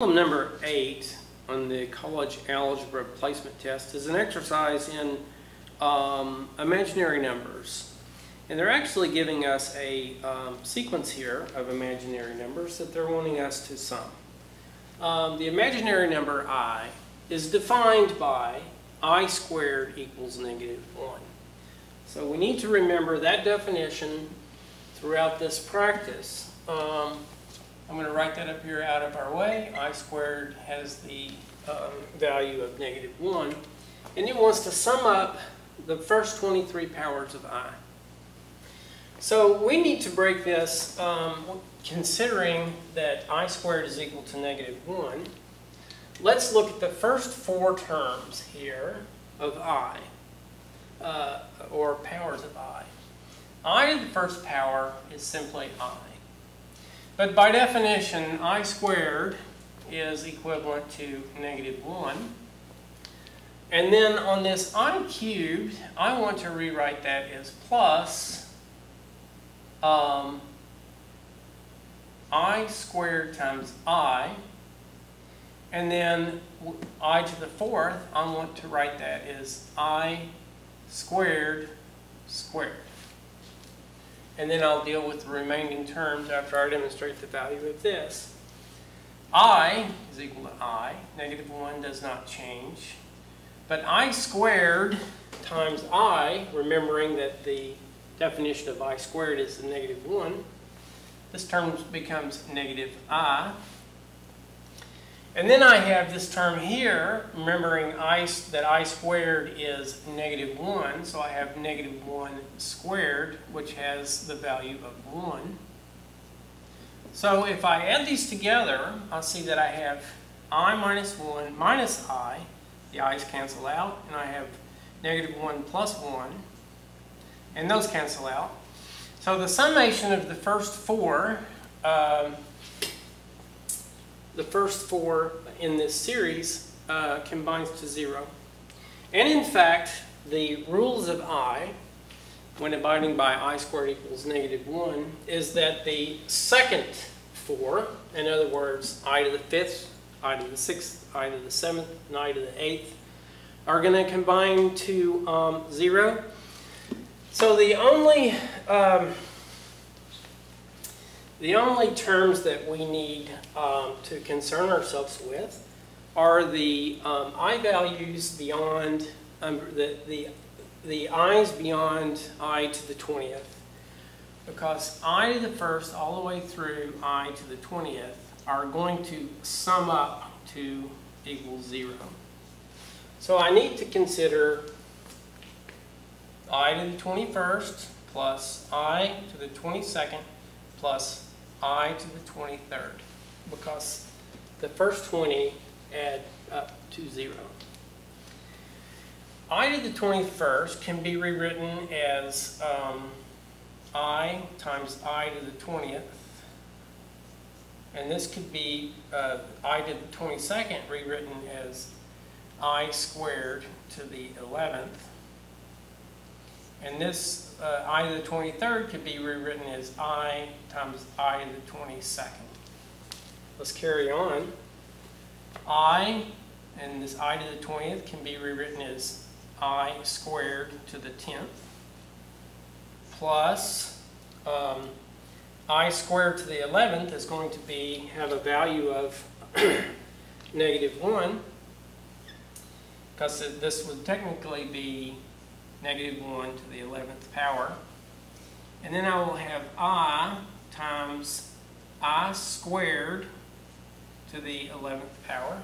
Problem number 8 on the college algebra placement test is an exercise in imaginary numbers. And they're actually giving us a sequence here of imaginary numbers that they're wanting us to sum. The imaginary number I is defined by I squared equals -1. So we need to remember that definition throughout this practice. I'm going to write that up here out of our way. I squared has the value of -1. And it wants to sum up the first 23 powers of I. So we need to break this considering that I squared is equal to -1. Let's look at the first 4 terms here of I, or powers of I. I to the first power is simply I. But by definition, I squared is equivalent to -1. And then on this I cubed, I want to rewrite that as plus I squared times I. And then I to the 4th, I want to write that as I squared squared. And then I'll deal with the remaining terms after I demonstrate the value of this. I is equal to I. -1 does not change. But I squared times I, remembering that the definition of I squared is the -1, this term becomes -I. And then I have this term here, remembering that I squared is -1, so I have -1 squared, which has the value of 1. So if I add these together, I'll see that I have I minus 1 minus I. The i's cancel out, and I have -1 plus 1, and those cancel out. So the summation of the first 4 in this series combines to 0. And in fact, the rules of I, when abiding by I squared equals -1, is that the second 4, in other words, I to the 5th, I to the 6th, I to the 7th, and I to the 8th, are going to combine to 0. So the only terms that we need to concern ourselves with are the I values beyond, the i's beyond I to the 20th. Because I to the 1st all the way through I to the 20th are going to sum up to equal 0. So I need to consider I to the 21st plus I to the 22nd plus I to the 23rd, because the first 20 add up to 0. I to the 21st can be rewritten as I times I to the 20th. And this could be I to the 22nd rewritten as I squared to the 11th. And this I to the 23rd could be rewritten as I times I to the 22nd. Let's carry on. I, and this I to the 20th can be rewritten as I squared to the 10th plus I squared to the 11th is going to have a value of -1, because this would technically be -1 to the 11th power. And then I will have I times I squared to the 11th power.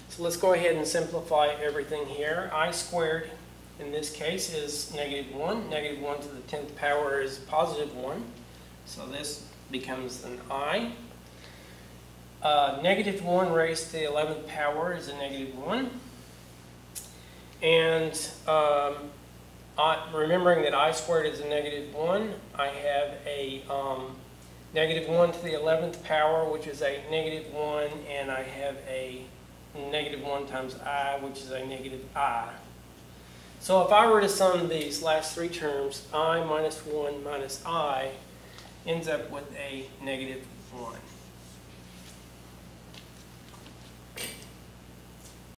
So let's go ahead and simplify everything here. I squared in this case is -1. -1 to the 10th power is +1. So this becomes an I. -1 raised to the 11th power is a -1. And remembering that I squared is a -1, I have a -1 to the 11th power, which is a -1, and I have a -1 times I, which is a -I. So if I were to sum these last 3 terms, I minus 1 minus I ends up with a -1.